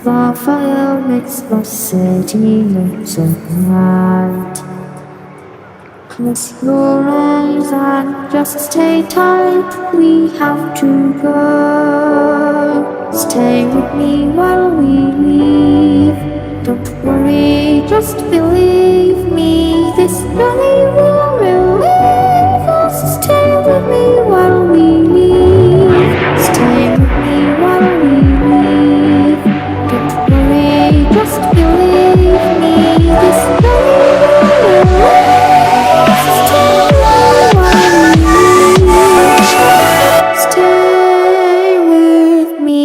The fire makes the city look so bright. Close your eyes and just stay tight. We have to go. Stay with me while we leave. Don't worry, just believe me. This journey will relieve us. Stay with me while we leave. Stay with me while we leave. Don't worry, just believe me. This journey will relieve us. Stay with me while we leave. Stay with me.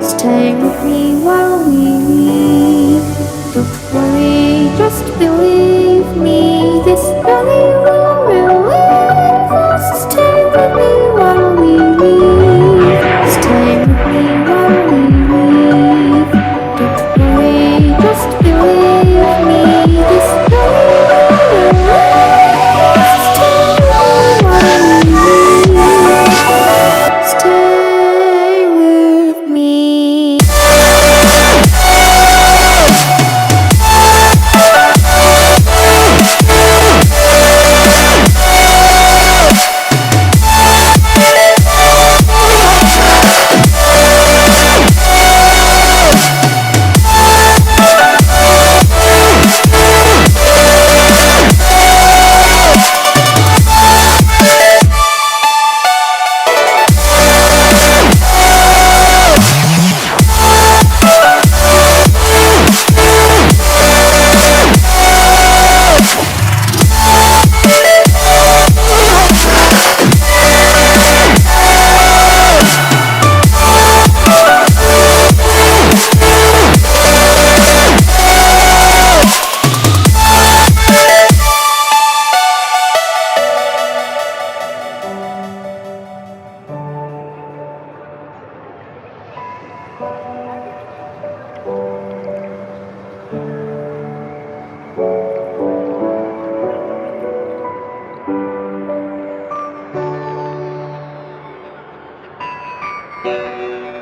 Stay with me while we leave. Don't worry, just believe me. This journey will relieve us. Stay with me while we leave. Stay with me while we leave. Don't worry, just believe me. This journey will relieve us. Stay with me while we leave. Stay with me. Thank you.